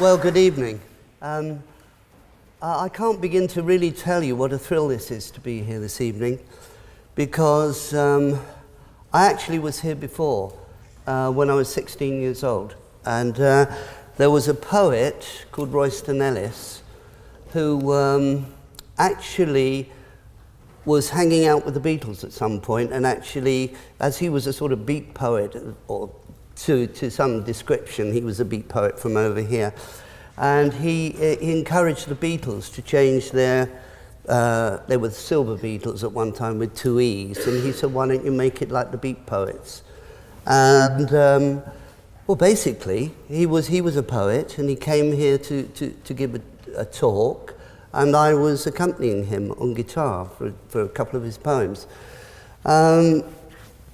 Well, good evening. I can't begin to really tell you what a thrill this is to be here this evening, because I actually was here before when I was 16 years old. And there was a poet called Royston Ellis who actually was hanging out with the Beatles at some point, and actually, as he was a sort of beat poet, or to some description, he was a beat poet from over here, and he encouraged the Beatles to change their, they were the Silver Beatles at one time with 2 E's, and he said, why don't you make it like the beat poets? And well, basically, he was a poet, and he came here to give a talk, and I was accompanying him on guitar for a couple of his poems.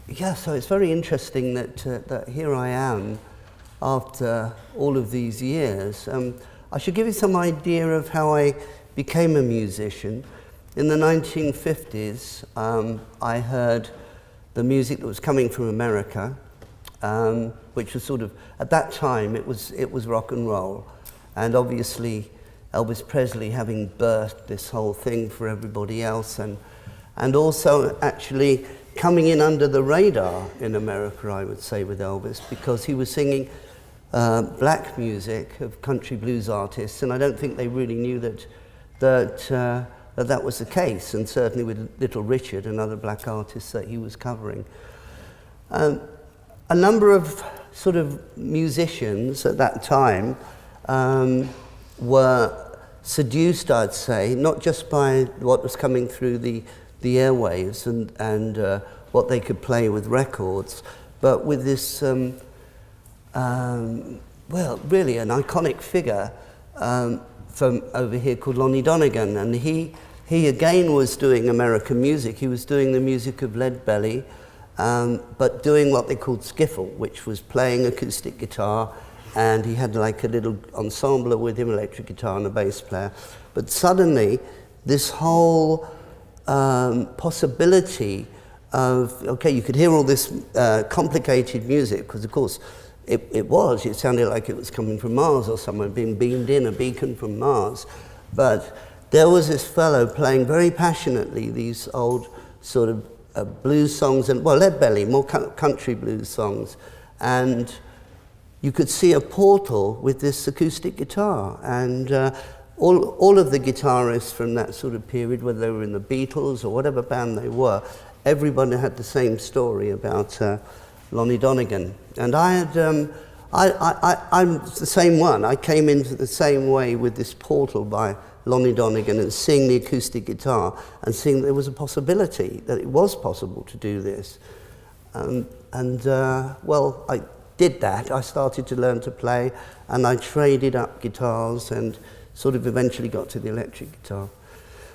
Yeah, so it's very interesting that here I am after all of these years. I should give you some idea of how I became a musician. In the 1950s, I heard the music that was coming from America, which was sort of, at that time, it was rock and roll. And obviously, Elvis Presley having birthed this whole thing for everybody else, and also actually coming in under the radar in America, I would say, with Elvis, because he was singing black music of country blues artists, and I don't think they really knew that was the case, and certainly with Little Richard and other black artists that he was covering. A number of sort of musicians at that time were seduced, I'd say, not just by what was coming through the airwaves and what they could play with records, but with this, well, really an iconic figure from over here called Lonnie Donegan, and he again was doing American music. He was doing the music of Lead Belly, but doing what they called skiffle, which was playing acoustic guitar, and he had like a little ensemble with him, electric guitar and a bass player. But suddenly, this whole possibility of, okay, you could hear all this complicated music, because of course it sounded like it was coming from Mars or somewhere, being beamed in, a beacon from Mars. But there was this fellow playing very passionately these old sort of blues songs, and, well, Lead Belly, more country blues songs. And you could see a portal with this acoustic guitar. And all of the guitarists from that sort of period, whether they were in the Beatles or whatever band they were, everybody had the same story about Lonnie Donegan. And I had, I'm the same one. I came into the same way with this portal by Lonnie Donegan, and seeing the acoustic guitar and seeing there was a possibility, that it was possible to do this. Well, I did that. I started to learn to play, and I traded up guitars and sort of eventually got to the electric guitar.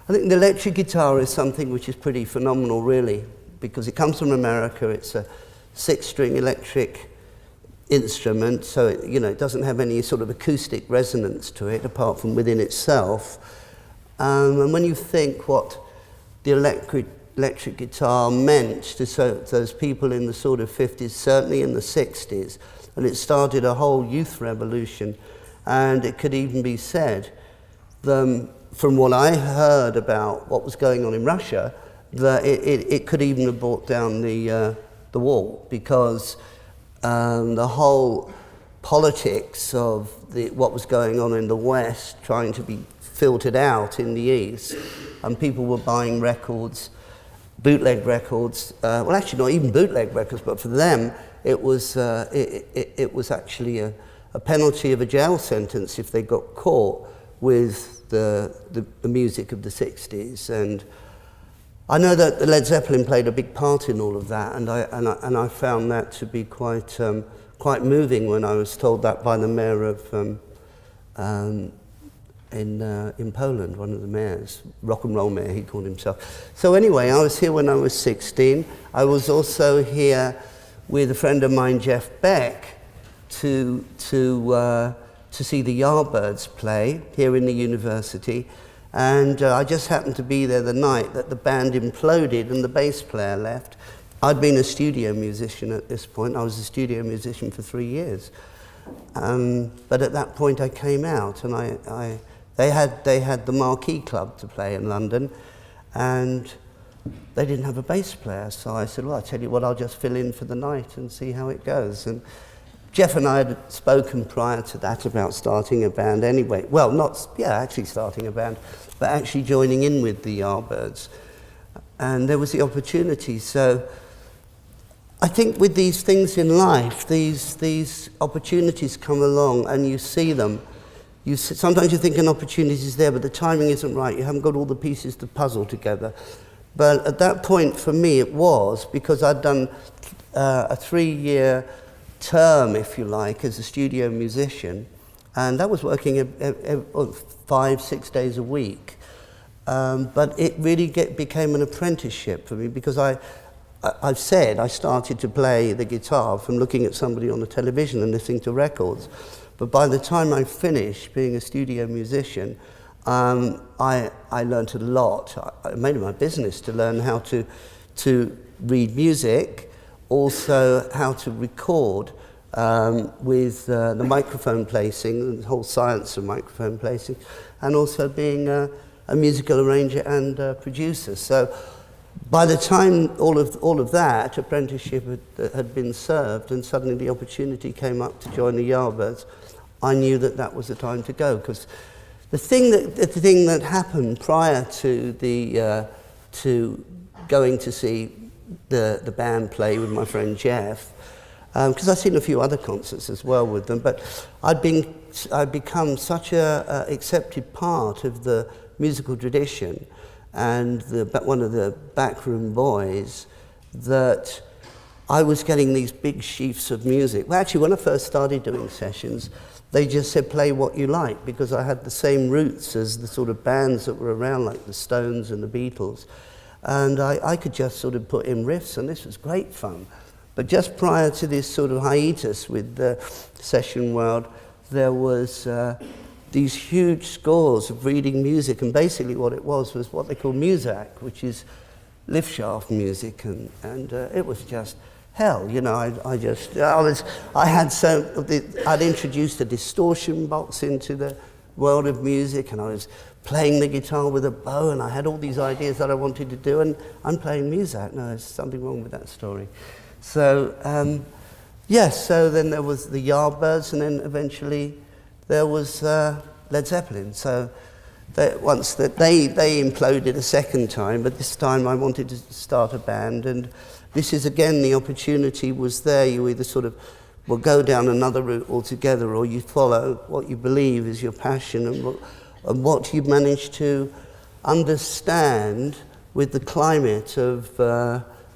I think the electric guitar is something which is pretty phenomenal, really, because it comes from America. It's a 6-string electric instrument, so it doesn't have any sort of acoustic resonance to it apart from within itself. And when you think what the electric guitar meant to those people in the sort of 50s, certainly in the 60s, and it started a whole youth revolution. And it could even be said, from what I heard about what was going on in Russia, that it could even have brought down the wall, because the whole politics of what was going on in the West trying to be filtered out in the East, and people were buying records, bootleg records, well, actually not even bootleg records, but for them it was actually a penalty of a jail sentence if they got caught with the music of the 60s. And I know that Led Zeppelin played a big part in all of that, and I found that to be quite moving when I was told that by the mayor of in Poland, one of the mayors, rock and roll mayor he called himself. So anyway, I was here when I was 16. I was also here with a friend of mine, Jeff Beck, to see the Yardbirds play here in the university, and I just happened to be there the night that the band imploded and the bass player left. I'd been a studio musician at this point. I was a studio musician for 3 years, But at that point I came out, and they had the Marquee Club to play in London, and they didn't have a bass player, so I said, well, I'll tell you what, I'll just fill in for the night and see how it goes. And Jeff and I had spoken prior to that about starting a band anyway. Well, actually starting a band, but actually joining in with the Yardbirds. And there was the opportunity. So I think with these things in life, these opportunities come along and you see them. Sometimes you think an opportunity is there, but the timing isn't right. You haven't got all the pieces to puzzle together. But at that point, for me, it was, because I'd done a 3-year term, if you like, as a studio musician, and I was working 5-6 days a week. But it really became an apprenticeship for me, because I've said I started to play the guitar from looking at somebody on the television and listening to records. But by the time I finished being a studio musician, I learned a lot. I made it my business to learn how to read music, also how to record with the microphone placing, the whole science of microphone placing, and also being a musical arranger and producer. So by the time all of that apprenticeship had been served, and suddenly the opportunity came up to join the Yardbirds, I knew that was the time to go, because the thing that happened prior to to going to see the band play with my friend Jeff, because I'd seen a few other concerts as well with them, but I'd become such a accepted part of the musical tradition and one of the backroom boys, that I was getting these big sheafs of music. Well, actually, when I first started doing sessions, they just said, play what you like, because I had the same roots as the sort of bands that were around, like the Stones and the Beatles. And I could just sort of put in riffs, and this was great fun. But just prior to this sort of hiatus with the session world, there was these huge scores of reading music, and basically what it was what they call Muzak, which is lift shaft music, and it was just hell, you know. I'd introduced a distortion box into the world of music, and I was playing the guitar with a bow, and I had all these ideas that I wanted to do, and I'm playing Muzak. No, there's something wrong with that story. So, yes, so then there was the Yardbirds, and then eventually there was Led Zeppelin. So they imploded a second time, but this time I wanted to start a band, and this is again, the opportunity was there. You either sort of will go down another route altogether, or you follow what you believe is your passion and what you manage to understand with the climate of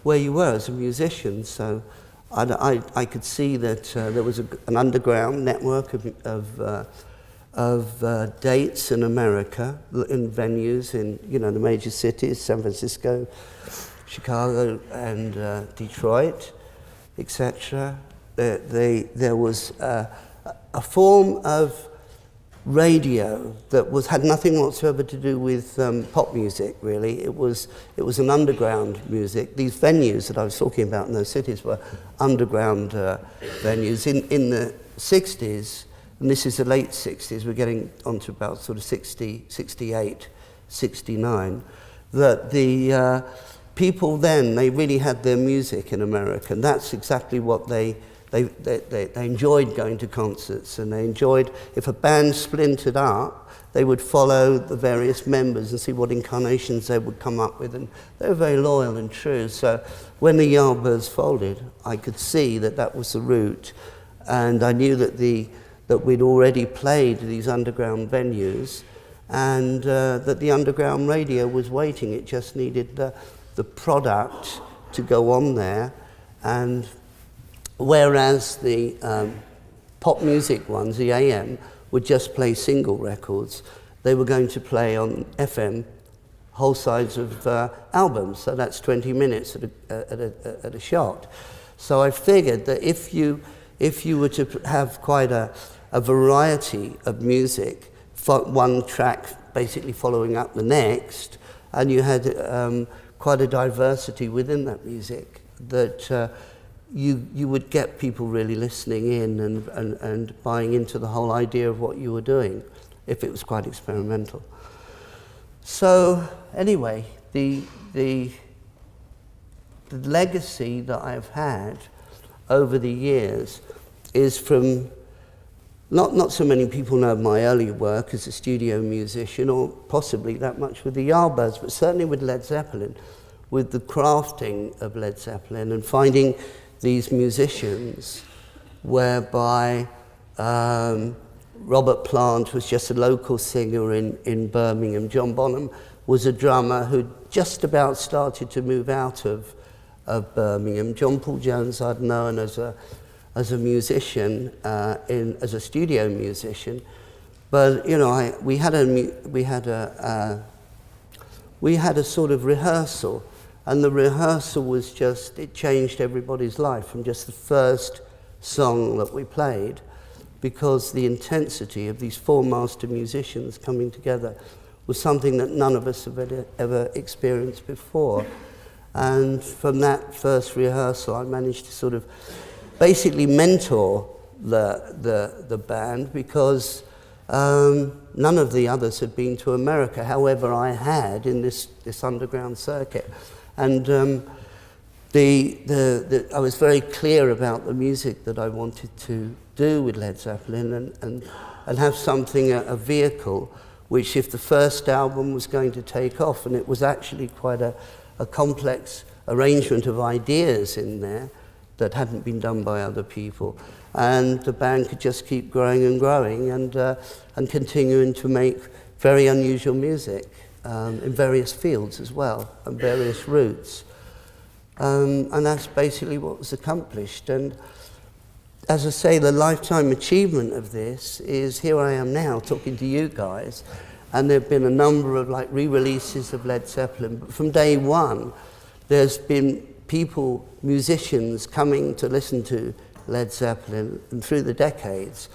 where you were as a musician. So I could see that there was an underground network of dates in America, in venues in the major cities, San Francisco, Chicago, and Detroit, etc. There was a form of radio that had nothing whatsoever to do with pop music, really. It was an underground music. These venues that I was talking about in those cities were underground venues. In the 60s, and this is the late 60s, we're getting onto about sort of 60, 68, 69, that the people then, they really had their music in America, and that's exactly what they enjoyed going to concerts, and they enjoyed, if a band splintered up, they would follow the various members and see what incarnations they would come up with, and they were very loyal and true. So when the Yardbirds folded, I could see that was the route, and I knew that we'd already played these underground venues, and that the underground radio was waiting. It just needed the product to go on there, and whereas the pop music ones, the AM, would just play single records, they were going to play on FM whole sides of albums, so that's 20 minutes at a shot. So I figured that if you were to have quite a variety of music, one track basically following up the next, and you had quite a diversity within that music, that you would get people really listening in and buying into the whole idea of what you were doing, if it was quite experimental. So anyway, the legacy that I've had over the years is from, not so many people know my early work as a studio musician, or possibly that much with the Yardbirds, but certainly with Led Zeppelin, with the crafting of Led Zeppelin and finding these musicians whereby Robert Plant was just a local singer in Birmingham. John Bonham was a drummer who just about started to move out of Birmingham. John Paul Jones I'd known as a musician, as a studio musician, but you know, we had a sort of rehearsal, and the rehearsal was just, it changed everybody's life from just the first song that we played, because the intensity of these four master musicians coming together was something that none of us have ever experienced before. And from that first rehearsal, I managed to sort of basically mentor the band, because none of the others had been to America. However, I had in this underground circuit. And I was very clear about the music that I wanted to do with Led Zeppelin, and have something, a vehicle, which if the first album was going to take off, and it was actually quite a complex arrangement of ideas in there that hadn't been done by other people, and the band could just keep growing and growing and continuing to make very unusual music in various fields as well, and various routes. And that's basically what was accomplished. And as I say, the lifetime achievement of this is here I am now talking to you guys, and there have been a number of like re-releases of Led Zeppelin. But from day one, there's been people, musicians, coming to listen to Led Zeppelin and through the decades.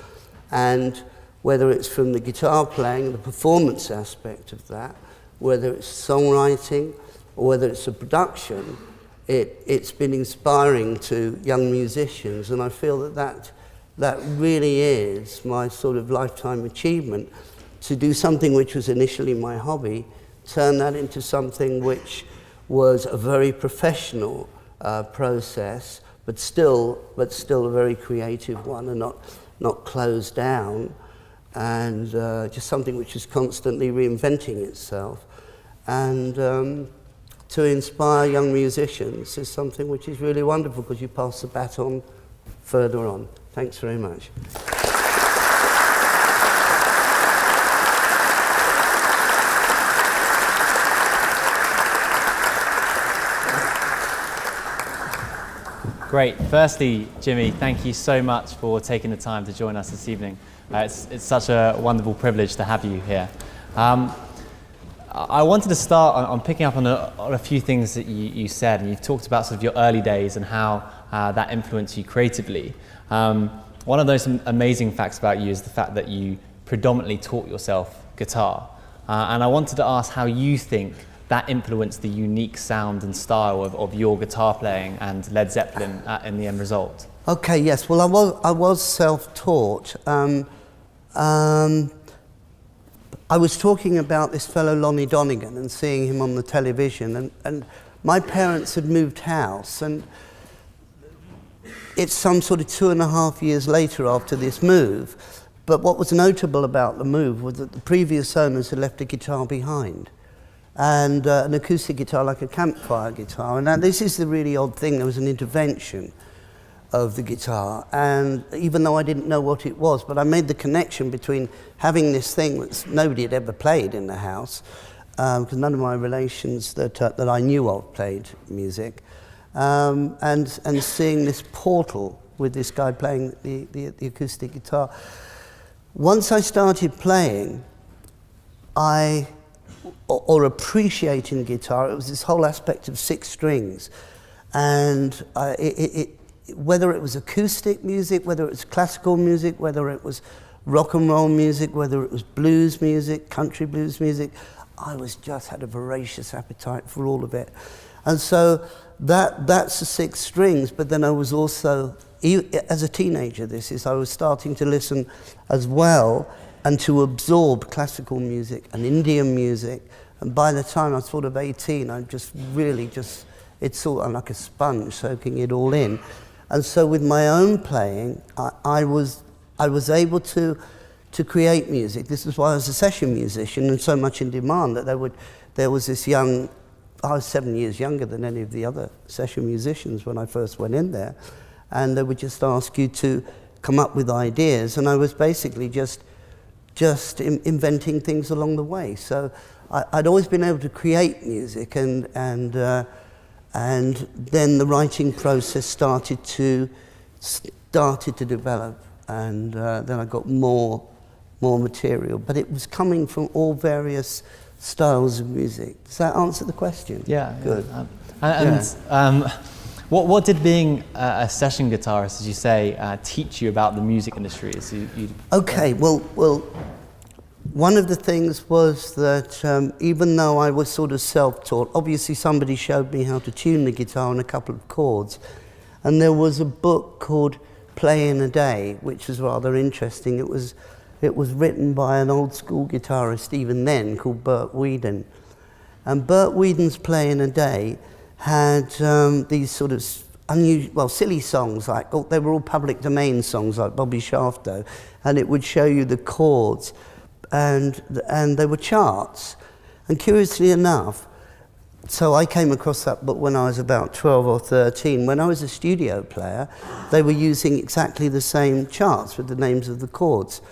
And whether it's from the guitar playing, the performance aspect of that, whether it's songwriting, or whether it's a production, it's been inspiring to young musicians, and I feel that really is my sort of lifetime achievement, to do something which was initially my hobby, turn that into something which was a very professional process, but still a very creative one, and not closed down, and just something which is constantly reinventing itself. And to inspire young musicians is something which is really wonderful, because you pass the baton further on. Thanks very much. Great. Firstly, Jimmy, thank you so much for taking the time to join us this evening. It's such a wonderful privilege to have you here. I wanted to start on picking up on a few things that you said, and you've talked about sort of your early days and how that influenced you creatively. One of those amazing facts about you is the fact that you predominantly taught yourself guitar. And I wanted to ask how you think that influenced the unique sound and style of your guitar playing and Led Zeppelin in the end result. Okay, yes. Well, I was self-taught. I was talking about this fellow Lonnie Donegan and seeing him on the television, and my parents had moved house, and it's some sort of 2.5 years later after this move. But what was notable about the move was that the previous owners had left a guitar behind, and an acoustic guitar, like a campfire guitar. And now this is the really odd thing, there was an intervention of the guitar, and even though I didn't know what it was, but I made the connection between having this thing that nobody had ever played in the house, because none of my relations that I knew of played music, and seeing this portal with this guy playing the acoustic guitar. Once I started playing, or appreciating guitar, it was this whole aspect of 6 strings, and whether it was acoustic music, whether it was classical music, whether it was rock and roll music, whether it was blues music, country blues music, I just had a voracious appetite for all of it. And so that's the 6 strings, but then I was also, as a teenager I was starting to listen as well and to absorb classical music and Indian music. And by the time I was sort of 18, I just really it's sort of like a sponge soaking it all in. And so with my own playing, I was able to create music. This is why I was a session musician and so much in demand that there was this young, I was 7 years younger than any of the other session musicians when I first went in there, and they would just ask you to come up with ideas, and I was basically just inventing things along the way. So I'd always been able to create music, and then the writing process started to develop, and then I got more material, but it was coming from all various styles of music. Does that answer the question? Yeah. Good. What did being a session guitarist, as you say, teach you about the music industry? Okay, well, one of the things was that even though I was sort of self-taught, obviously somebody showed me how to tune the guitar and a couple of chords, and there was a book called Play in a Day, which was rather interesting. It was written by an old school guitarist even then called Bert Weedon. And Bert Weedon's Play in a Day had these sort of unusual, silly songs, like they were all public domain songs like Bobby Shafto, and it would show you the chords, and they were charts. And curiously enough, so I came across that book when I was about 12 or 13. When I was a studio player, they were using exactly the same charts with the names of the chords.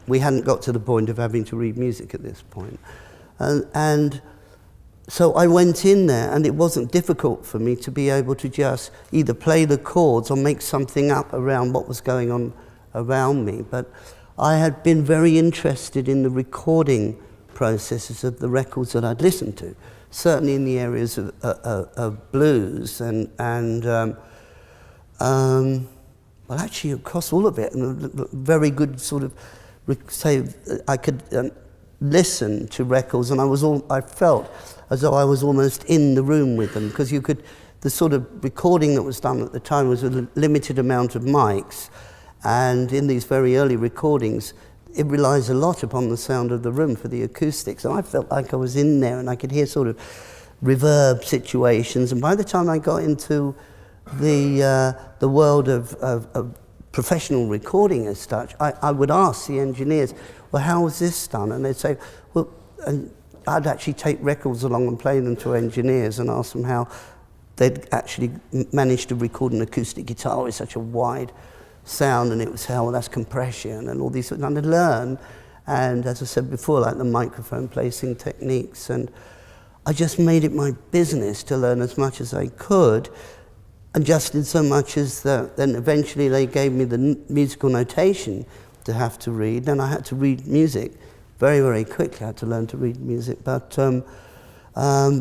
We hadn't got to the point of having to read music at this point. And so I went in there, and it wasn't difficult for me to be able to just either play the chords or make something up around what was going on around me. But I had been very interested in the recording processes of the records that I'd listened to, certainly in the areas of blues and well, actually across all of it, and very good sort of, say, I could listen to records, and I felt as though I was almost in the room with them, because the sort of recording that was done at the time was a limited amount of mics, and in these very early recordings, it relies a lot upon the sound of the room for the acoustics, and I felt like I was in there, and I could hear sort of reverb situations, and by the time I got into the world of professional recording as such, I would ask the engineers, well, how was this done? And they'd say, well, and I'd actually take records along and play them to engineers and ask them how they'd actually managed to record an acoustic guitar with such a wide sound, and it was how, well, that's compression and all these, and I'd learn, and as I said before, like the microphone placing techniques, and I just made it my business to learn as much as I could. And just in so much as that, then eventually they gave me the musical notation to have to read, and I had to read music very, very quickly. I had to learn to read music, but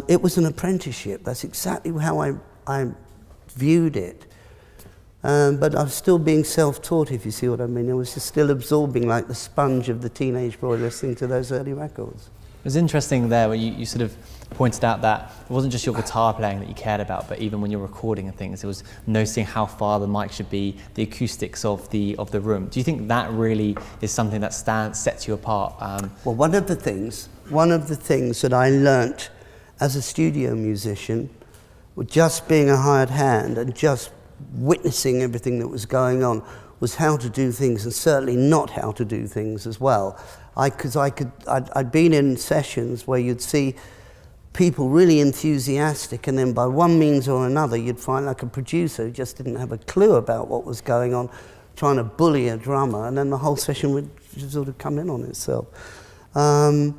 it was an apprenticeship. That's exactly how I viewed it. But I was still being self-taught, if you see what I mean. I was just still absorbing like the sponge of the teenage boy listening to those early records. It was interesting there where you sort of pointed out that it wasn't just your guitar playing that you cared about, but even when you're recording and things, it was noticing how far the mic should be, the acoustics of the room. Do you think that really is something that sets you apart? Well, one of the things that I learnt as a studio musician, with just being a hired hand and just witnessing everything that was going on, was how to do things, and certainly not how to do things as well. I'd been in sessions where you'd see people really enthusiastic, and then by one means or another you'd find like a producer who just didn't have a clue about what was going on, trying to bully a drummer, and then the whole session would just sort of come in on itself. I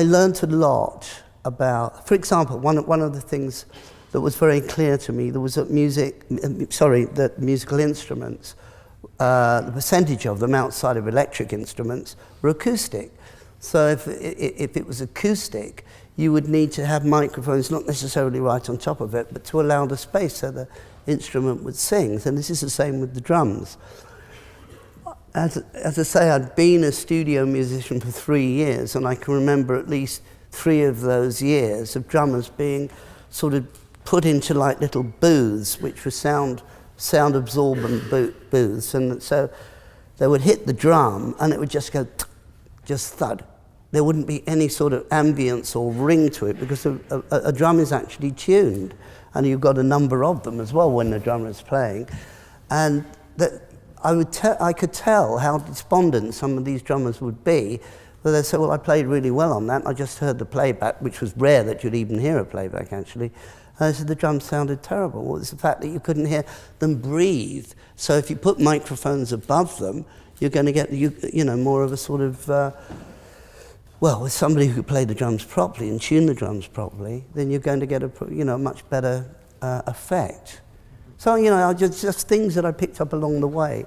learnt a lot about, for example, one of the things that was very clear to me, there was that musical instruments, the percentage of them outside of electric instruments were acoustic. So if it was acoustic, you would need to have microphones not necessarily right on top of it, but to allow the space so the instrument would sing. And this is the same with the drums. As I say, I'd been a studio musician for 3 years, and I can remember at least 3 of those years of drummers being sort of put into like little booths, which were sound absorbent booths, and so they would hit the drum and it would just go just thud. There wouldn't be any sort of ambience or ring to it, because a drum is actually tuned, and you've got a number of them as well when the drummer is playing. And that I could tell how despondent some of these drummers would be, but they'd say, well, I played really well on that. I just heard the playback, which was rare that you'd even hear a playback, actually. And I said, the drums sounded terrible. Well, it's the fact that you couldn't hear them breathe. So if you put microphones above them, you're going to get, you know, more of a sort of, well, with somebody who could play the drums properly and tune the drums properly, then you're going to get a, you know, much better effect. So, you know, just things that I picked up along the way.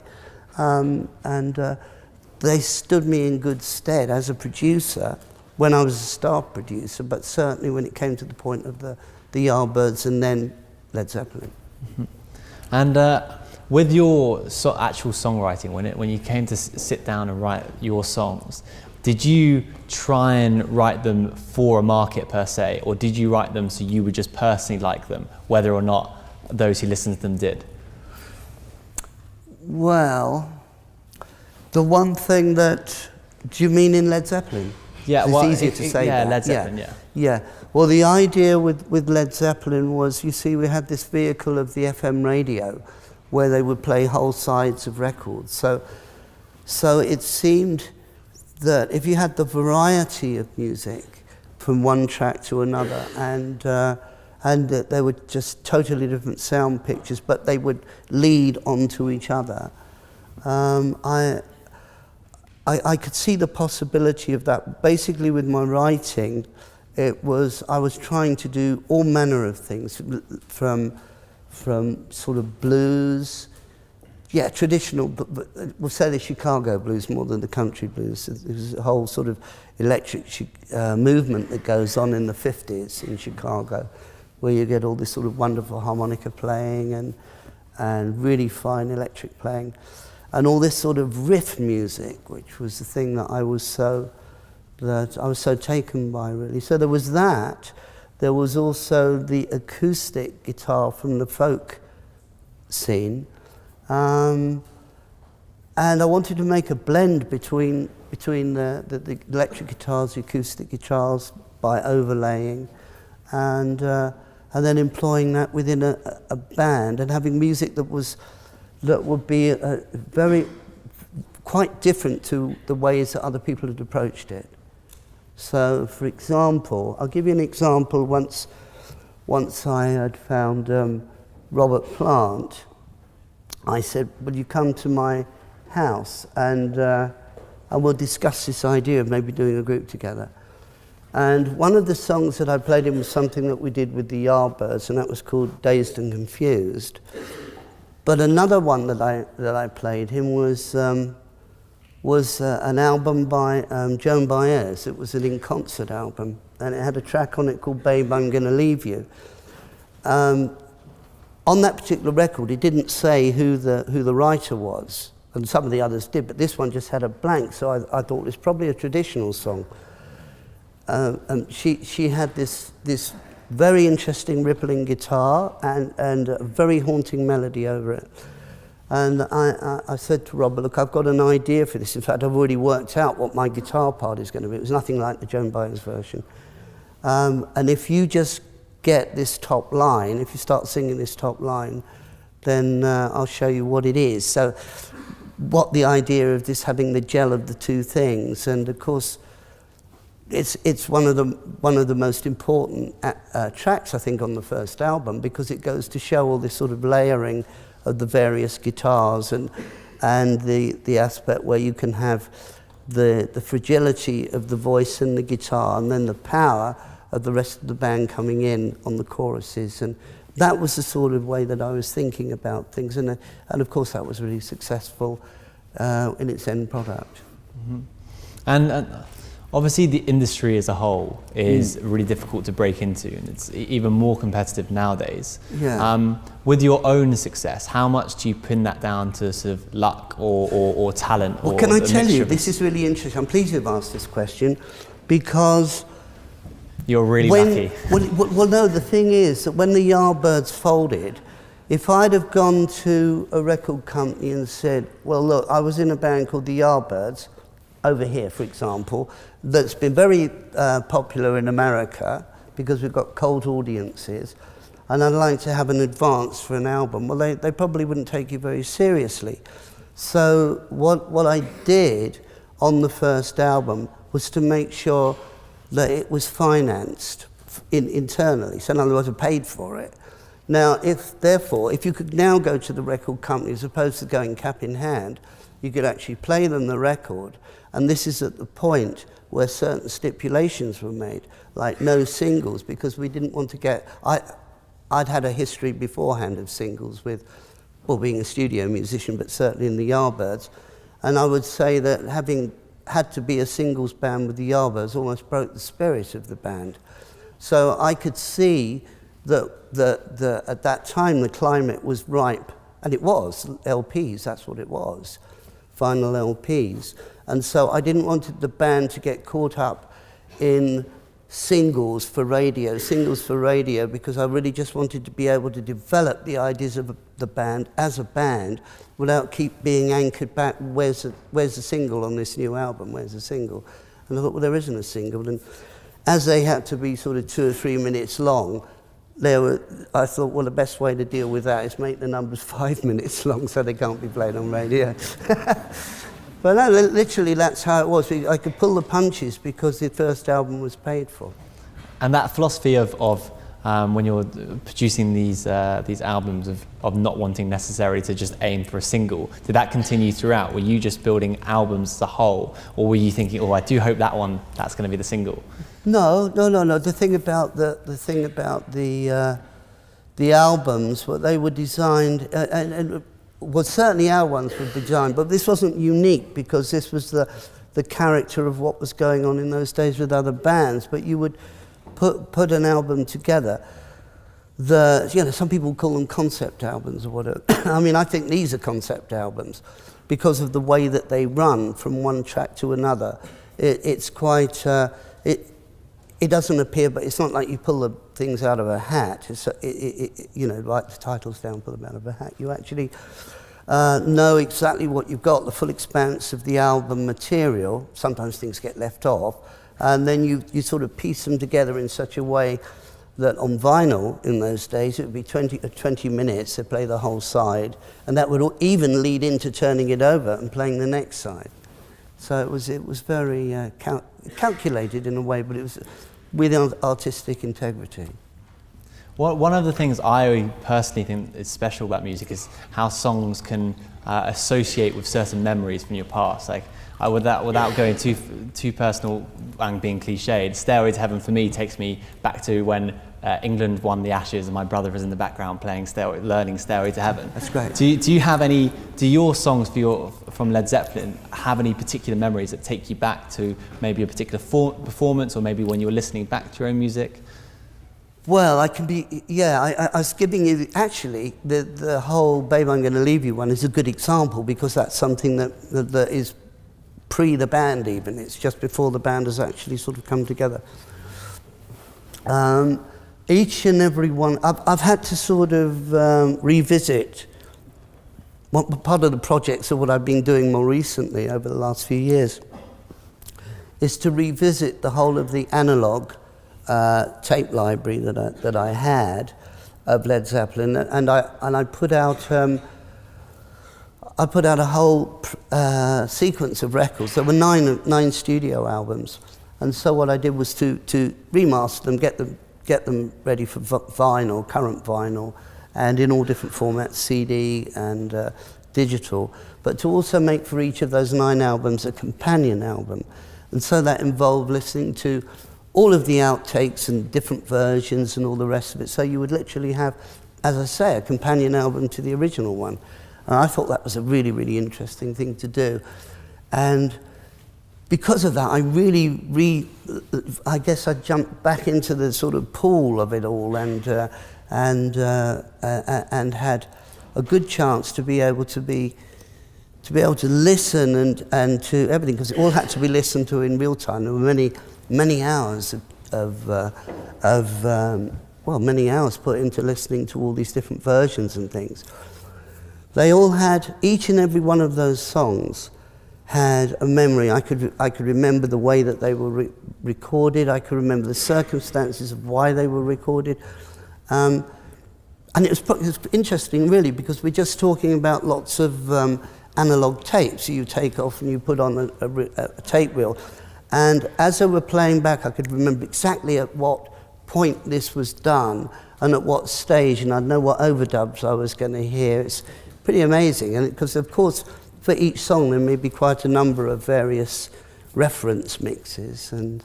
They stood me in good stead as a producer when I was a staff producer, but certainly when it came to the point of the Yardbirds and then Led Zeppelin. Mm-hmm. And with your actual songwriting, when you came to sit down and write your songs, did you try and write them for a market per se, or did you write them so you would just personally like them, whether or not those who listened to them did? Well, the one thing that, do you mean in Led Zeppelin? Yeah, it's easier to say yeah, that. Led Zeppelin, yeah. Yeah. Well, the idea with Led Zeppelin was, you see, we had this vehicle of the FM radio where they would play whole sides of records. So it seemed that if you had the variety of music from one track to another, and that they were just totally different sound pictures, but they would lead onto each other, I could see the possibility of that. Basically, with my writing, I was trying to do all manner of things, from sort of blues, yeah, traditional, but we'll say the Chicago blues more than the country blues. There's a whole sort of electric movement that goes on in the 50s in Chicago, where you get all this sort of wonderful harmonica playing and really fine electric playing, and all this sort of riff music, which was the thing that I was so taken by, really. So there was that. There was also the acoustic guitar from the folk scene, and I wanted to make a blend between the electric guitars, the acoustic guitars, by overlaying, and then employing that within a band, and having music that would be quite different to the ways that other people had approached it. So, for example, I'll give you an example. Once I had found Robert Plant, I said, "Will you come to my house and we'll discuss this idea of maybe doing a group together?" And one of the songs that I played him was something that we did with the Yardbirds, and that was called "Dazed and Confused." But another one that I played him was an album by Joan Baez. It was an in-concert album, and it had a track on it called "Babe, I'm Gonna Leave You." On that particular record, it didn't say who the writer was, and some of the others did, but this one just had a blank, so I thought it was probably a traditional song. She had this very interesting rippling guitar and a very haunting melody over it. And I said to Robert, "Look, I've got an idea for this. In fact, I've already worked out what my guitar part is going to be." It was nothing like the Joan Baez version. And if you just get this top line, if you start singing this top line, then I'll show you what it is. So what the idea of this having the gel of the two things, and of course, it's one of the most important tracks, I think, on the first album, because it goes to show all this sort of layering of the various guitars and the aspect where you can have the fragility of the voice and the guitar, and then the power of the rest of the band coming in on the choruses. And that was the sort of way that I was thinking about things, and of course that was really successful in its end product. Mm-hmm. And obviously the industry as a whole is really difficult to break into, and it's even more competitive nowadays. Yeah. With your own success, how much do you pin that down to sort of luck or talent? Well, or can I tell you, of this is really interesting. I'm pleased you've asked this question, because You're really lucky. Well, no, the thing is that when the Yardbirds folded, if I'd have gone to a record company and said, well, look, I was in a band called the Yardbirds, over here, for example, that's been very popular in America because we've got cult audiences, and I'd like to have an advance for an album. Well, they probably wouldn't take you very seriously. So what I did on the first album was to make sure that it was financed internally. So in other words, I paid for it. Now, if you could now go to the record company as opposed to going cap in hand, you could actually play them the record, and this is at the point where certain stipulations were made, like no singles, because we didn't want to get... I'd had a history beforehand of singles with, well, being a studio musician, but certainly in the Yardbirds, and I would say that having had to be a singles band with the Yardbirds almost broke the spirit of the band. So I could see that at that time the climate was ripe, and it was, LPs, that's what it was, vinyl LPs. And so I didn't want the band to get caught up in singles for radio, because I really just wanted to be able to develop the ideas of the band as a band without keep being anchored back, where's the single on this new album, where's the single? And I thought, well, there isn't a single. And as they had to be sort of 2 or 3 minutes long, I thought, well, the best way to deal with that is make the numbers 5 minutes long so they can't be played on radio. But no, literally that's how it was. I could pull the punches because the first album was paid for. And that philosophy of when you're producing these albums of not wanting necessarily to just aim for a single, did that continue throughout? Were you just building albums as a whole, or were you thinking, oh, I do hope that's going to be the single? No. The thing about the albums, what they were designed, well, certainly our ones were designed, but this wasn't unique because this was the character of what was going on in those days with other bands. But you would put an album together. Some people call them concept albums or whatever. I mean, I think these are concept albums because of the way that they run from one track to another. It's quite. It doesn't appear, but it's not like you pull the things out of a hat. Write the titles down, pull them out of a hat. You actually know exactly what you've got, the full expanse of the album material. Sometimes things get left off, and then you sort of piece them together in such a way that on vinyl in those days it would be 20 minutes. They'd play the whole side, and that would even lead into turning it over and playing the next side. So it was very calculated in a way, but it was with artistic integrity. One of the things I personally think is special about music is how songs can associate with certain memories from your past. Like, without going too personal and being cliched, Stairway to Heaven for me takes me back to when England won the Ashes and my brother was in the background learning Stairway to Heaven. That's great. Do your songs from Led Zeppelin have any particular memories that take you back to maybe a particular performance, or maybe when you were listening back to your own music? Well, I was giving you, actually, the whole Babe, I'm Gonna Leave You one is a good example because that's something that is pre the band even. It's just before the band has actually sort of come together. Each and every one, I've had to sort of revisit part of the projects of what I've been doing more recently over the last few years is to revisit the whole of the analog tape library that I had of Led Zeppelin, and I put out a whole sequence of records. There were nine studio albums, and so what I did was to remaster them, get them ready for vinyl, current vinyl, and in all different formats, CD and digital, but to also make for each of those 9 albums a companion album. And so that involved listening to all of the outtakes and different versions and all the rest of it. So you would literally have, as I say, a companion album to the original one. And I thought that was a really, really interesting thing to do. And because of that, I guess I jumped back into the sort of pool of it all and had a good chance to be able to listen and to everything, because it all had to be listened to in real time. There were many hours well, many hours put into listening to all these different versions and things. They all had, each and every one of those songs had a memory. I could remember the way that they were recorded. I could remember the circumstances of why they were recorded. And it was interesting, really, because we're just talking about lots of analog tapes you take off and you put on a tape reel. And as they were playing back, I could remember exactly at what point this was done and at what stage, and I'd know what overdubs I was going to hear. It's pretty amazing, and because of course for each song there may be quite a number of various reference mixes, and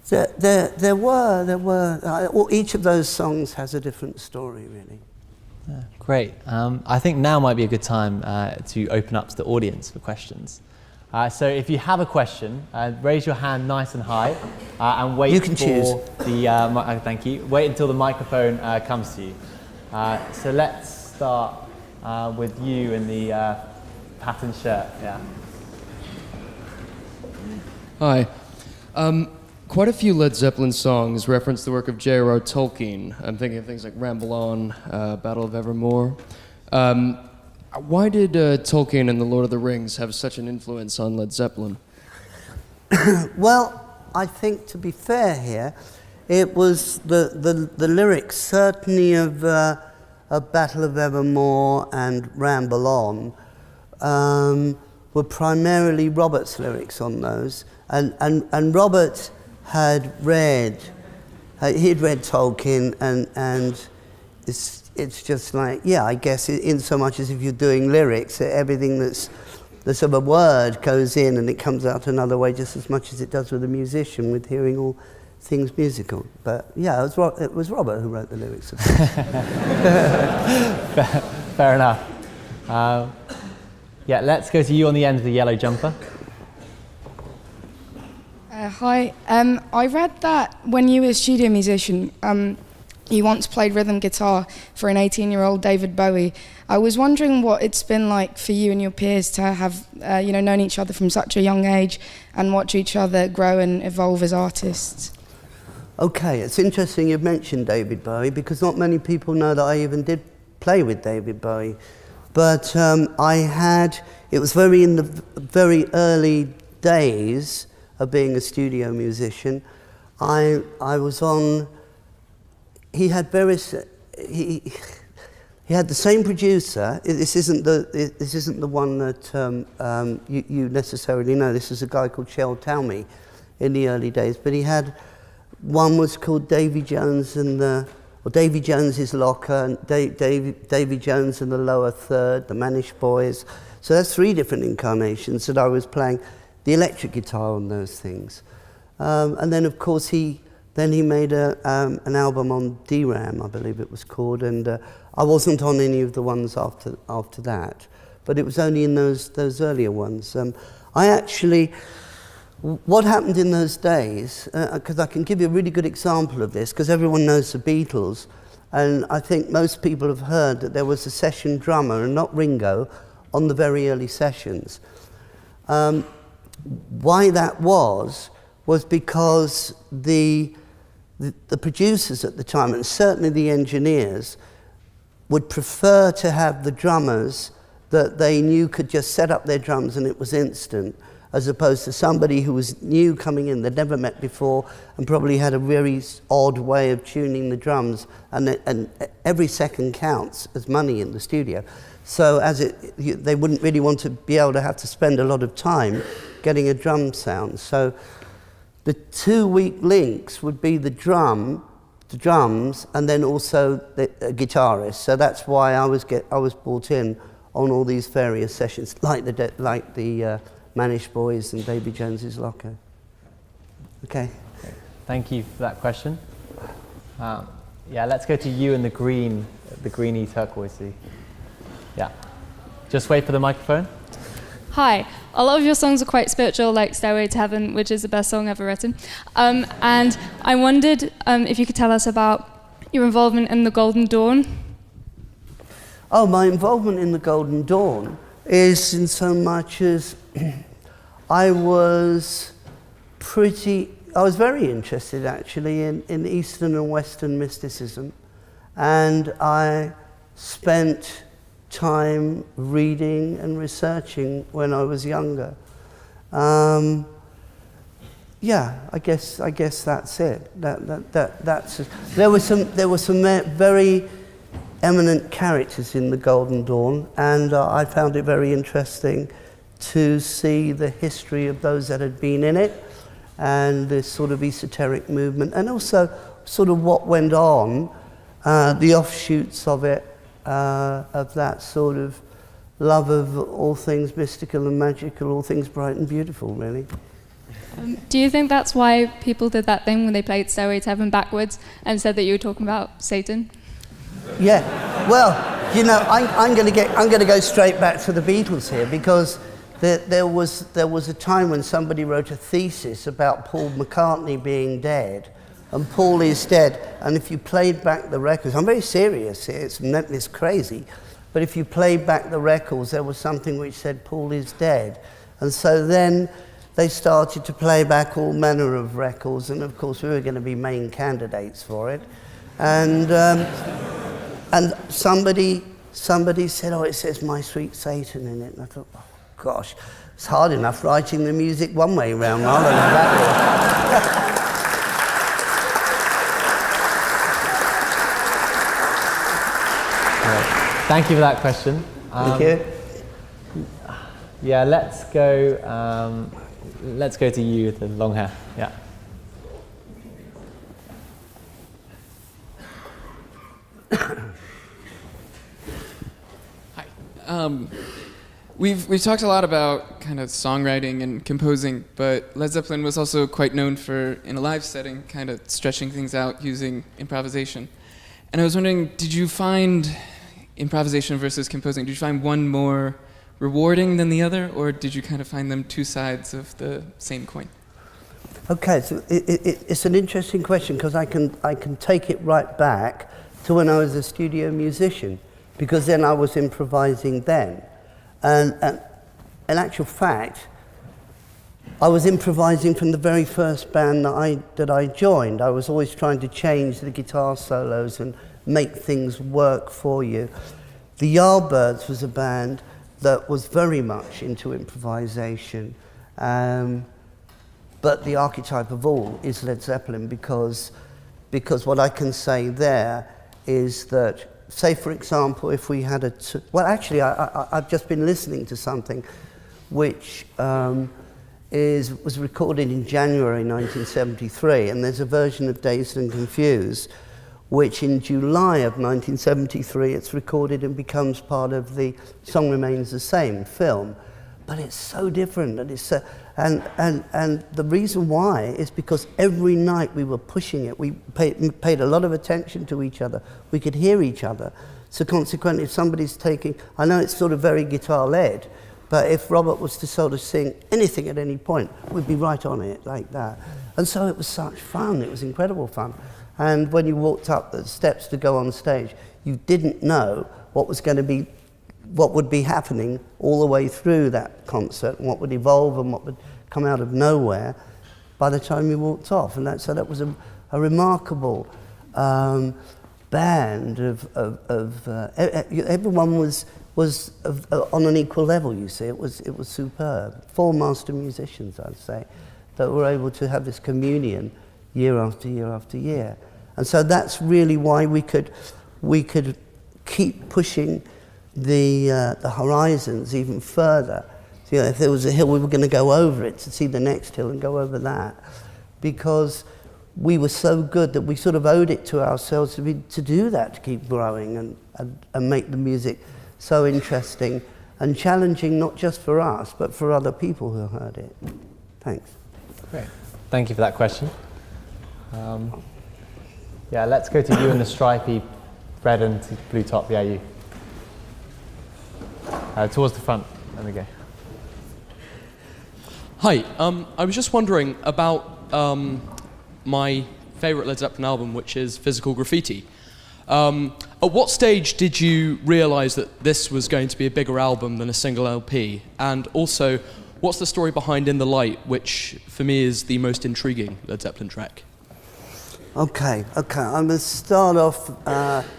there were each of those songs has a different story, really. Yeah, great. I think now might be a good time to open up to the audience for questions. So if you have a question, raise your hand nice and high and wait thank you. Wait until the microphone comes to you. So let's start with you in the patterned shirt. Yeah. Hi. Quite a few Led Zeppelin songs reference the work of J.R.R. Tolkien. I'm thinking of things like Ramble On, Battle of Evermore. Why did Tolkien and the Lord of the Rings have such an influence on Led Zeppelin? Well, I think, to be fair here, it was the lyrics, certainly of Battle of Evermore and Ramble On, were primarily Robert's lyrics on those. And Robert had read, he'd read Tolkien, and it's just like, yeah, I guess in so much as if you're doing lyrics, everything that's of a word goes in and it comes out another way just as much as it does with a musician, with hearing all things musical. But yeah, it was Robert who wrote the lyrics. Fair enough. Yeah, let's go to you on the end of the yellow jumper. Hi. I read that when you were a studio musician, you once played rhythm guitar for an 18-year-old David Bowie. I was wondering what it's been like for you and your peers to have, known each other from such a young age and watch each other grow and evolve as artists. Okay, it's interesting you've mentioned David Bowie, because not many people know that I even did play with David Bowie. But it was in the very early days of being a studio musician. I was on. He had he had the same producer. This isn't the one that you necessarily know. This is a guy called Chel Talmy in the early days. But he had one was called Davy Jones Davy Jones's Locker, and Davy Jones and the Lower Third, the Manish Boys. So that's three different incarnations that I was playing the electric guitar on those things. And then of course he made an album on DRAM, I believe it was called, and I wasn't on any of the ones after that, but it was only in those earlier ones. What happened in those days, because I can give you a really good example of this, because everyone knows the Beatles, and I think most people have heard that there was a session drummer, and not Ringo, on the very early sessions. Why that was because the producers at the time, and certainly the engineers, would prefer to have the drummers that they knew could just set up their drums and it was instant, as opposed to somebody who was new coming in, they'd never met before, and probably had a very odd way of tuning the drums, and every second counts as money in the studio. So they wouldn't really want to be able to have to spend a lot of time getting a drum sound. So the 2 weak links would be the drums, and then also the guitarist. So that's why I was brought in on all these various sessions, like the Manish Boys and Davy Jones's Locker. Okay. Thank you for that question. Yeah, let's go to you in the greeny turquoisey. Yeah. Just wait for the microphone. Hi. A lot of your songs are quite spiritual, like Stairway to Heaven, which is the best song ever written. And I wondered if you could tell us about your involvement in the Golden Dawn. Oh, my involvement in the Golden Dawn is in so much as I was was very interested actually in Eastern and Western mysticism, and I spent time reading and researching when I was younger. Yeah, I guess that's it. That's there were some very eminent characters in the Golden Dawn, and I found it very interesting to see the history of those that had been in it, and this sort of esoteric movement, and also sort of what went on, the offshoots of it, of that sort of love of all things mystical and magical, all things bright and beautiful, really. Do you think that's why people did that thing when they played Stairway to Heaven backwards and said that you were talking about Satan? Yeah, well, you know, I'm going to go straight back to the Beatles here, because there was a time when somebody wrote a thesis about Paul McCartney being dead, and Paul is dead. And if you played back the records, I'm very serious here. It's crazy, but if you played back the records, there was something which said Paul is dead, and so then they started to play back all manner of records, and of course we were going to be main candidates for it, and somebody said, oh, it says My Sweet Satan in it, and I thought, oh gosh, it's hard enough writing the music one way round rather than that way. Thank you for that question. Thank you. Yeah, let's go to you with the long hair. Yeah. Hi. We've talked a lot about kind of songwriting and composing, but Led Zeppelin was also quite known for, in a live setting, kind of stretching things out using improvisation. And I was wondering, did you find improvisation versus composing, did you find one more rewarding than the other, or did you kind of find them two sides of the same coin? Okay, so it's an interesting question, because I can take it right back to when I was a studio musician, because then I was improvising then. And in actual fact, I was improvising from the very first band that I joined. I was always trying to change the guitar solos and make things work for you. The Yardbirds was a band that was very much into improvisation, but the archetype of all is Led Zeppelin, because what I can say there is that, say for example, if we had well actually I've just been listening to something which was recorded in January 1973, and there's a version of Dazed and Confused which in July of 1973 it's recorded and becomes part of the Song Remains the Same film. But it's so different, and it's and the reason why is because every night we were pushing it. We paid a lot of attention to each other. We could hear each other. So consequently, if somebody's taking, I know it's sort of very guitar-led, but if Robert was to sort of sing anything at any point, we'd be right on it like that. And so it was such fun. It was incredible fun. And when you walked up the steps to go on stage, you didn't know what would be happening all the way through that concert, and what would evolve and what would come out of nowhere by the time you walked off. And so that was a remarkable band of everyone was on an equal level. You see, it was superb. 4 master musicians, I'd say, that were able to have this communion year after year after year. And so that's really why we could keep pushing the horizons even further. So, if there was a hill, we were going to go over it to see the next hill and go over that, because we were so good that we sort of owed it to ourselves to do that, to keep growing and make the music so interesting and challenging, not just for us, but for other people who heard it. Thanks. Great. Thank you for that question. Yeah, let's go to you in the stripy red and blue top. Yeah, you. Towards the front. There we go. Hi, I was just wondering about my favourite Led Zeppelin album, which is Physical Graffiti. At what stage did you realise that this was going to be a bigger album than a single LP? And also, what's the story behind In the Light, which for me is the most intriguing Led Zeppelin track? Okay. I'm going to start off.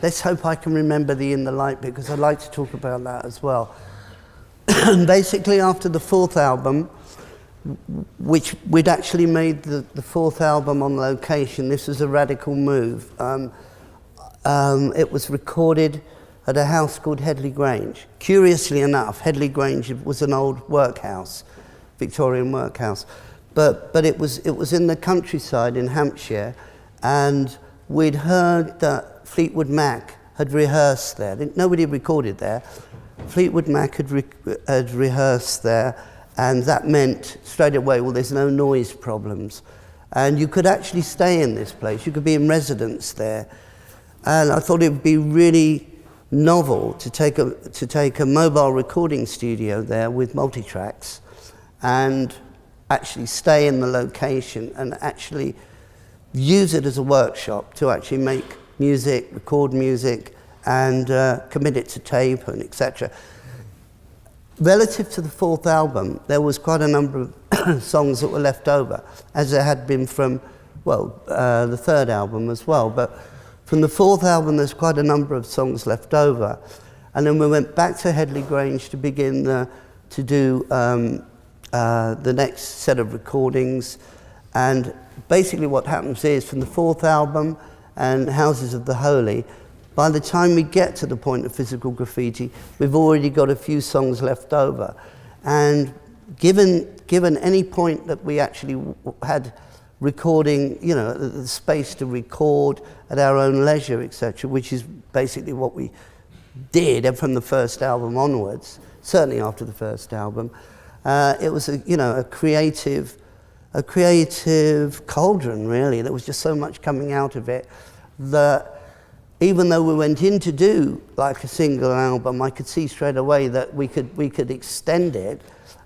Let's hope I can remember the In the Light, because I'd like to talk about that as well. Basically, after the fourth album, which we'd actually made the fourth album on location, this was a radical move. It was recorded at a house called Headley Grange. Curiously enough, Headley Grange was an old workhouse, Victorian workhouse, but it was in the countryside in Hampshire, and we'd heard that Fleetwood Mac had rehearsed there. Nobody recorded there. Fleetwood Mac had rehearsed there, and that meant straight away, well, there's no noise problems, and you could actually stay in this place. You could be in residence there, and I thought it would be really novel to take a mobile recording studio there with multi-tracks and actually stay in the location and actually use it as a workshop to actually make music, record music, and commit it to tape and etc. Relative to the fourth album, there was quite a number of songs that were left over, as there had been from, the third album as well. But from the fourth album, there's quite a number of songs left over. And then we went back to Headley Grange to begin to do the next set of recordings. And basically what happens is, from the fourth album and Houses of the Holy, by the time we get to the point of Physical Graffiti, we've already got a few songs left over. And given any point that we actually had recording, the space to record at our own leisure, etc., which is basically what we did from the first album onwards, certainly after the first album, it was a creative cauldron, really. There was just so much coming out of it that even though we went in to do like a single album, I could see straight away that we could extend it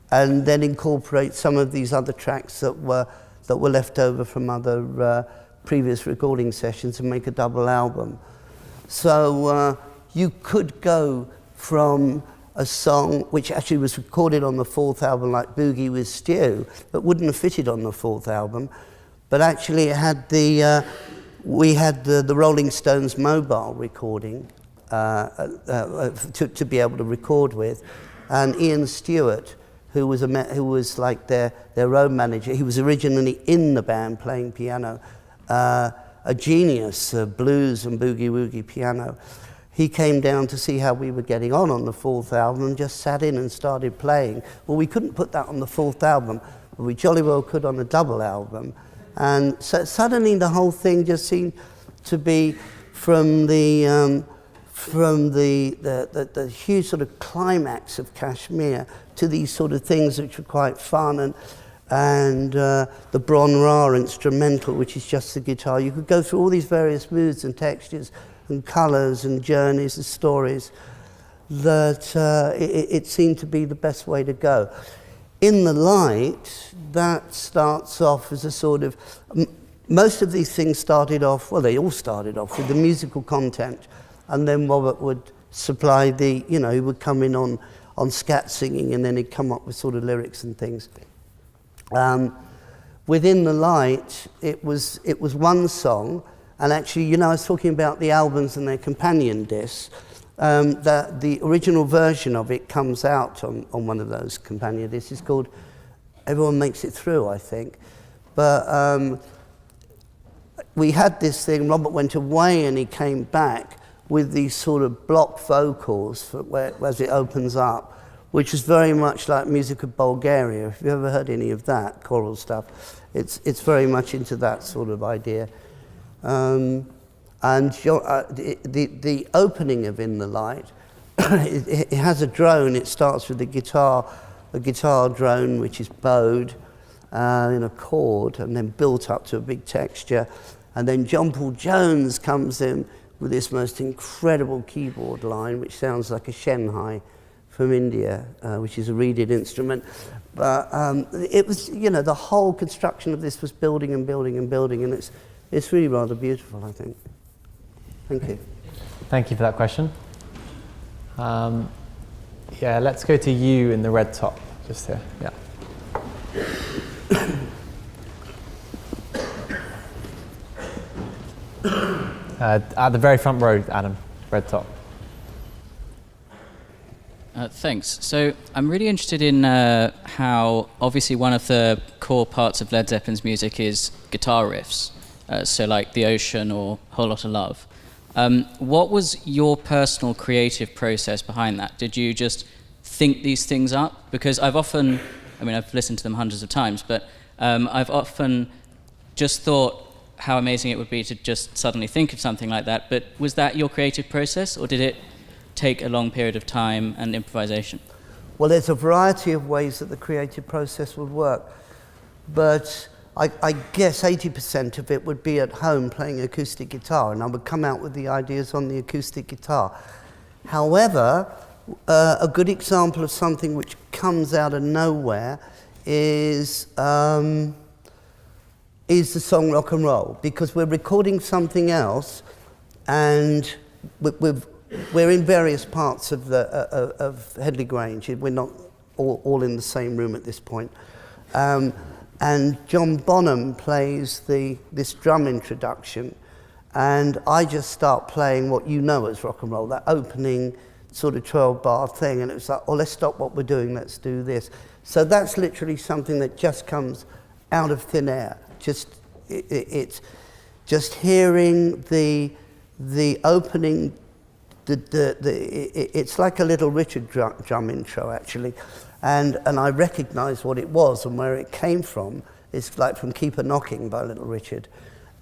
and then incorporate some of these other tracks that were left over from other previous recording sessions and make a double album. So you could go from a song which actually was recorded on the fourth album, like Boogie with Stew, but wouldn't have fitted on the fourth album, but actually it had we had the Rolling Stones mobile recording to be able to record with, and Ian Stewart, who was like their road manager. He was originally in the band playing piano, a genius of blues and boogie-woogie piano. He came down to see how we were getting on the fourth album and just sat in and started playing. Well, we couldn't put that on the fourth album, but we jolly well could on a double album. And so suddenly the whole thing just seemed to be from the huge sort of climax of Kashmir to these sort of things which were quite fun, and the Bron Ra instrumental, which is just the guitar. You could go through all these various moods and textures and colours and journeys and stories that it seemed to be the best way to go. In the Light, that starts off as a sort of, most of these things started off, they all started off with the musical content, and then Robert would supply he would come in on scat singing, and then he'd come up with sort of lyrics and things. Within the Light, it was one song, and actually, I was talking about the albums and their companion discs. That the original version of it comes out on one of those companion discs. It's called Everyone Makes It Through, I think. But we had this thing, Robert went away and he came back with these sort of block vocals as it opens up, which is very much like Music of Bulgaria. If you've ever heard any of that choral stuff, it's very much into that sort of idea. And the opening of In the Light, it has a drone. It starts with a guitar drone, which is bowed in a chord and then built up to a big texture. And then John Paul Jones comes in with this most incredible keyboard line, which sounds like a Shenhai from India, which is a reeded instrument. But it was, the whole construction of this was building and building and building, and it's really rather beautiful, I think. Thank you. Thank you for that question. Let's go to you in the red top, just here. Yeah. At the very front row, Adam, red top. Thanks. So I'm really interested in how, obviously, one of the core parts of Led Zeppelin's music is guitar riffs. So like The Ocean or Whole Lotta Love. What was your personal creative process behind that? Did you just think these things up? Because I've listened to them hundreds of times, but I've often just thought how amazing it would be to just suddenly think of something like that. But was that your creative process, or did it take a long period of time and improvisation? Well, there's a variety of ways that the creative process would work, but I guess 80% of it would be at home playing acoustic guitar, and I would come out with the ideas on the acoustic guitar. However, a good example of something which comes out of nowhere is the song Rock and Roll, because we're recording something else, and we're in various parts of Headley Grange. We're not all in the same room at this point. And John Bonham plays this drum introduction, and I just start playing what you know as rock and roll, that opening sort of 12-bar thing, and it was like, oh, let's stop what we're doing, let's do this. So that's literally something that just comes out of thin air. It's just hearing the opening. It's like a Little Richard drum intro, actually, and I recognised what it was and where it came from. It's like from Keep a Knocking by Little Richard,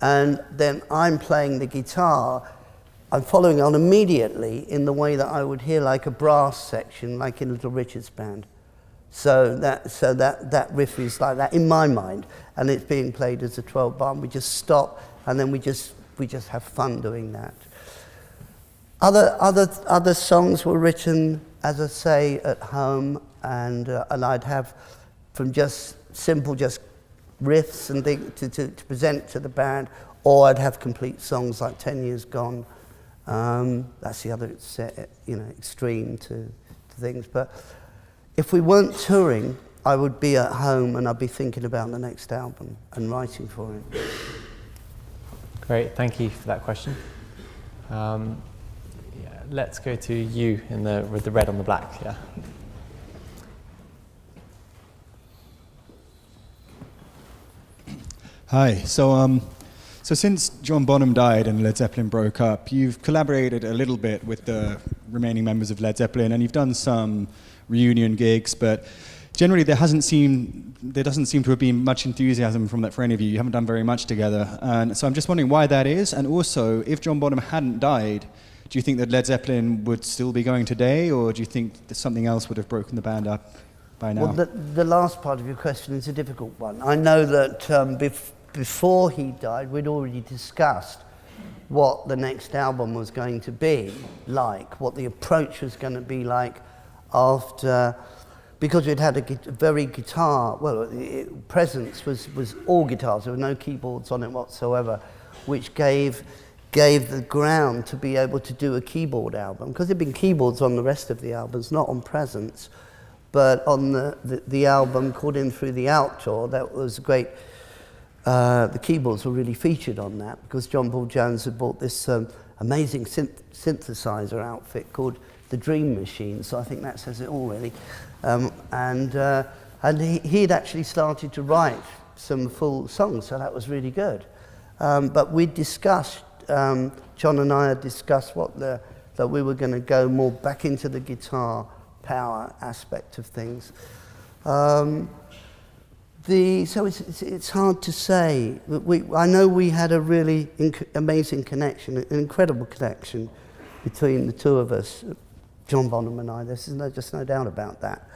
and then I'm playing the guitar. I'm following on immediately in the way that I would hear like a brass section, like in Little Richard's band. So that riff is like that in my mind, and it's being played as a 12-bar. And we just stop, and then we just have fun doing that. Other songs were written, as I say, at home, and I'd have from just simple riffs and things to present to the band, or I'd have complete songs like 10 Years Gone. That's the other extreme to things. But if we weren't touring, I would be at home and I'd be thinking about the next album and writing for it. Great, thank you for that question. Let's go to you with the red on the black. Yeah. Hi. So since John Bonham died and Led Zeppelin broke up, you've collaborated a little bit with the remaining members of Led Zeppelin, and you've done some reunion gigs, but generally there doesn't seem to have been much enthusiasm for any of you. You haven't done very much together, and so I'm just wondering why that is. And also, if John Bonham hadn't died, do you think that Led Zeppelin would still be going today, or do you think that something else would have broken the band up by now? Well, the last part of your question is a difficult one. I know that before he died, we'd already discussed what the next album was going to be like, what the approach was going to be like after, because we'd had a very guitar, Presence was all guitars, there were no keyboards on it whatsoever, which gave the ground to be able to do a keyboard album, because there'd been keyboards on the rest of the albums, not on Presence, but on the album called In Through the Outdoor, that was great. The keyboards were really featured on that because John Paul Jones had bought this amazing synthesizer outfit called the Dream Machine, so I think that says it all really. And he'd actually started to write some full songs, so that was really good. But we discussed, John and I had discussed that we were going to go more back into the guitar power aspect of things. So it's hard to say. I know we had a really amazing connection, an incredible connection between the two of us, John Bonham and I. There's just no doubt about that.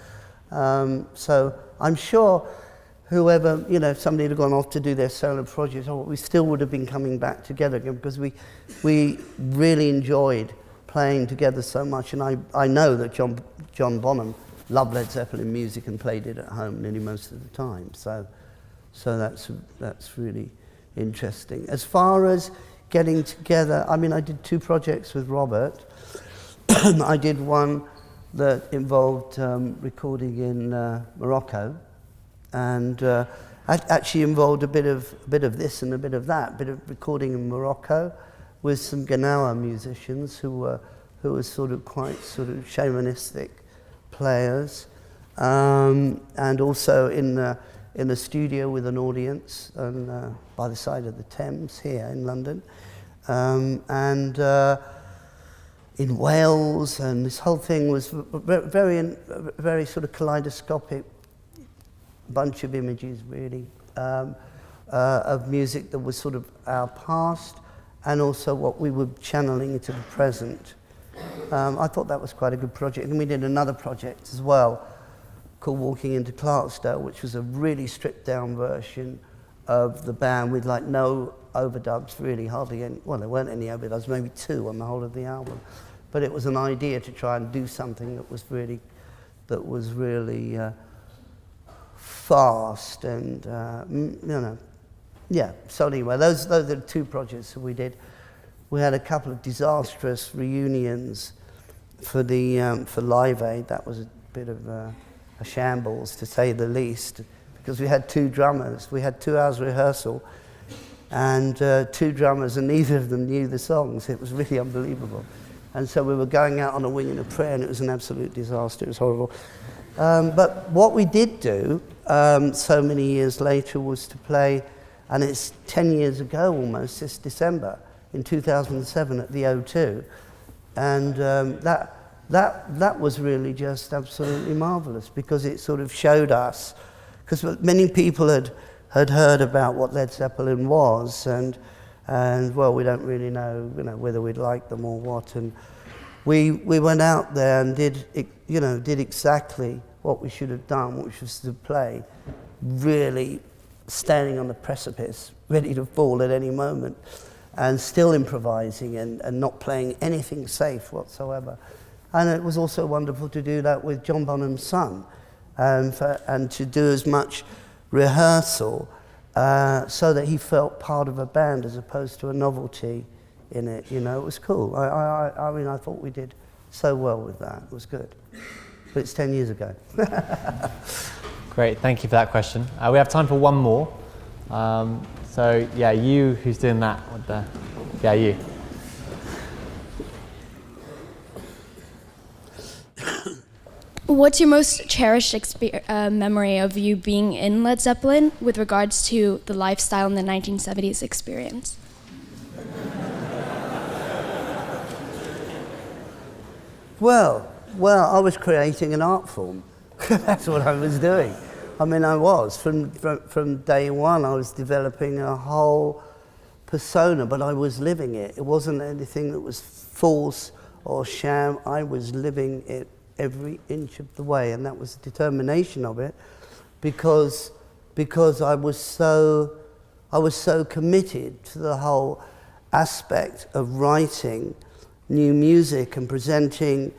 So I'm sure whoever, if somebody had gone off to do their solo projects, we still would have been coming back together again because we really enjoyed playing together so much. And I know that John Bonham loved Led Zeppelin music and played it at home nearly most of the time. So that's really interesting. As far as getting together, I did 2 projects with Robert. I did one that involved recording in Morocco, and actually involved a bit of this and a bit of that, a bit of recording in Morocco with some Gnawa musicians who were sort of quite sort of shamanistic players, and also in a studio with an audience and by the side of the Thames here in London, and in Wales, and this whole thing was very sort of kaleidoscopic bunch of images, really, of music that was sort of our past and also what we were channeling into the present. I thought that was quite a good project. And we did another project as well called Walking into Clarksdale, which was a really stripped down version of the band with like no overdubs, really, hardly any. Well, there weren't any overdubs, maybe 2 on the whole of the album. But it was an idea to try and do something that was really fast and, yeah. So anyway, those are the 2 projects that we did. We had a couple of disastrous reunions for Live Aid. That was a bit of a shambles, to say the least, because we had 2 drummers. We had 2 hours rehearsal and 2 drummers, and neither of them knew the songs. It was really unbelievable. And so we were going out on a wing and a prayer, and it was an absolute disaster. It was horrible. But what we did do so many years later was to play, and it's 10 years ago almost, this December, in 2007 at the O2. And that was really just absolutely marvelous, because it sort of showed us, because many people had heard about what Led Zeppelin was, and well, we don't really know, whether we'd like them or what. And we went out there and did exactly what we should have done, which was to play, really standing on the precipice, ready to fall at any moment, and still improvising and not playing anything safe whatsoever. And it was also wonderful to do that with John Bonham's son, and to do as much rehearsal so that he felt part of a band as opposed to a novelty in it. It was cool. I mean, I thought we did so well with that. It was good. But it's 10 years ago. Great, thank you for that question. We have time for one more. So yeah, you, who's doing that? Yeah, you. What's your most cherished memory of you being in Led Zeppelin with regards to the lifestyle in the 1970s experience? Well, I was creating an art form. That's what I was doing. I mean, I was. From day one, I was developing a whole persona, but I was living it. It wasn't anything that was false or sham. I was living it every inch of the way, and that was the determination of it, because I was so committed to the whole aspect of writing new music and presenting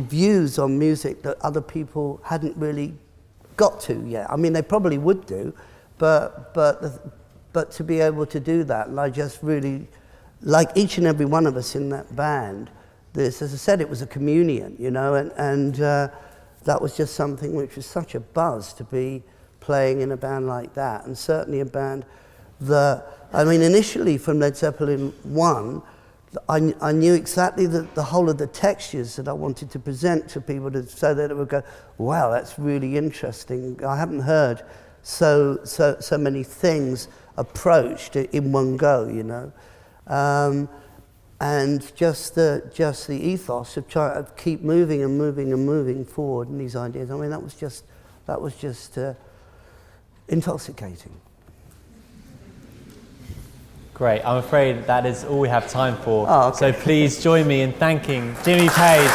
views on music that other people hadn't really got to yet. I mean, they probably would do, but to be able to do that, and I just really, like each and every one of us in that band, as I said, it was a communion, and that was just something which was such a buzz to be playing in a band like that, and certainly a band that, I mean, initially from Led Zeppelin 1, I knew exactly the whole of the textures that I wanted to present to people, so that it would go, wow, that's really interesting. I haven't heard so many things approached in one go, and just the ethos of trying to keep moving and moving and moving forward in these ideas. I mean, that was just intoxicating. Great, I'm afraid that is all we have time for. Oh, okay. So please join me in thanking Jimmy Page.